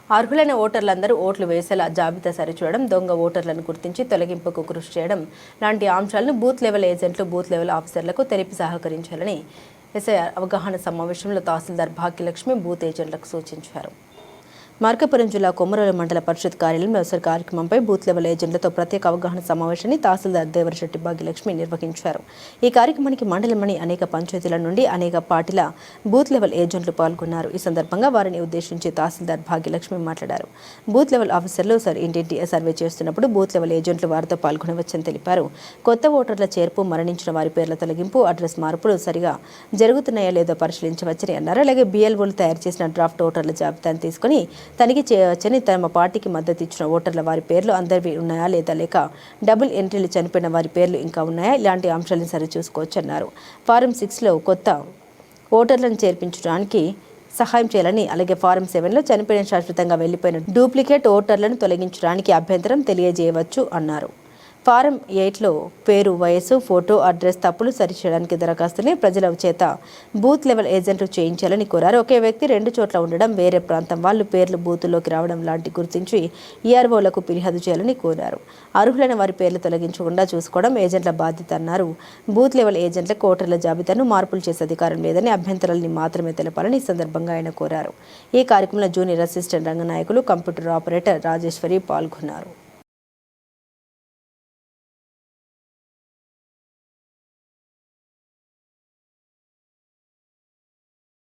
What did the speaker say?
అర్హులైన ఓటర్లందరూ ఓట్లు వేసేలా జాబితా సరిచూడడం, దొంగ ఓటర్లను గుర్తించి తొలగింపుకు కృషి చేయడం లాంటి అంశాలను బూత్ లెవెల్ ఏజెంట్లు, బూత్ లెవెల్ ఆఫీసర్లకు తెలిపి సహకరించాలని ఎస్ఐ అవగాహన సమావేశంలో తహసీల్దార్ భాగ్యలక్ష్మి బూత్ ఏజెంట్లకు సూచించారు. మార్కాపురం జిల్లా కొమరోలు మండల పరిషత్ కార్యాలయంలో వ్యవసాయ కార్యక్రమంపై బూత్ లెవెల్ ఏజెంట్లతో ప్రత్యేక అవగాహన సమావేశాన్ని తహసీల్దార్ దేవరశెట్టి భాగ్యలక్ష్మి నిర్వహించారు. ఈ కార్యక్రమానికి మండలంలోని అనేక పంచాయతీల నుండి అనేక పార్టీల బూత్ లెవెల్ ఏజెంట్లు పాల్గొన్నారు. ఈ సందర్భంగా వారిని ఉద్దేశించి తహసీల్దార్ భాగ్యలక్ష్మి మాట్లాడారు. బూత్ లెవెల్ ఆఫీసర్లు ఇంటింటి సర్వే చేస్తున్నప్పుడు బూత్ లెవెల్ ఏజెంట్లు వారితో పాల్గొనవచ్చని తెలిపారు. కొత్త ఓటర్ల చేర్పు, మరణించిన వారి పేర్ల తొలగింపు, అడ్రస్ మార్పులు సరిగా జరుగుతున్నాయా లేదో పరిశీలించవచ్చని అన్నారు. అలాగే BLOలు తయారు చేసిన డ్రాఫ్ట్ ఓటర్ల జాబితాను తీసుకుని తనిఖీ చేయవచ్చని, తమ పార్టీకి మద్దతు ఇచ్చిన ఓటర్ల వారి పేర్లు అందరివి ఉన్నాయా లేదా, లేక డబుల్ ఎంట్రీలు చనిపోయిన వారి పేర్లు ఇంకా ఉన్నాయా, ఇలాంటి అంశాలను సరిచూసుకోవచ్చన్నారు. ఫారం 6లో కొత్త ఓటర్లను చేర్పించడానికి సహాయం చేయాలని, అలాగే ఫారం 7లో చనిపోయిన శాశ్వతంగా వెళ్లిపోయిన డూప్లికేట్ ఓటర్లను తొలగించడానికి అభ్యంతరం తెలియజేయవచ్చు అన్నారు. ఫారం 8లో పేరు, వయసు, ఫోటో, అడ్రస్ తప్పులు సరిచేయడానికి దరఖాస్తుని ప్రజల చేత బూత్ లెవెల్ ఏజెంట్లు చేయించాలని కోరారు. ఒకే వ్యక్తి 2 చోట్ల ఉండడం, వేరే ప్రాంతం వాళ్ళు పేర్లు బూతుల్లోకి రావడం లాంటి గుర్తించి EROలకు ఫిర్యాదు చేయాలని కోరారు. అర్హులైన వారి పేర్లు తొలగించకుండా చూసుకోవడం ఏజెంట్ల బాధ్యత అన్నారు. బూత్ లెవెల్ ఏజెంట్లకు ఓటర్ల జాబితాను మార్పులు చేసే అధికారం లేదని, అభ్యంతరాలని మాత్రమే తెలపాలని ఈ సందర్భంగా ఆయన కోరారు. ఈ కార్యక్రమంలో junior assistant Ranganayakulu, computer operator Rajeshwari పాల్గొన్నారు.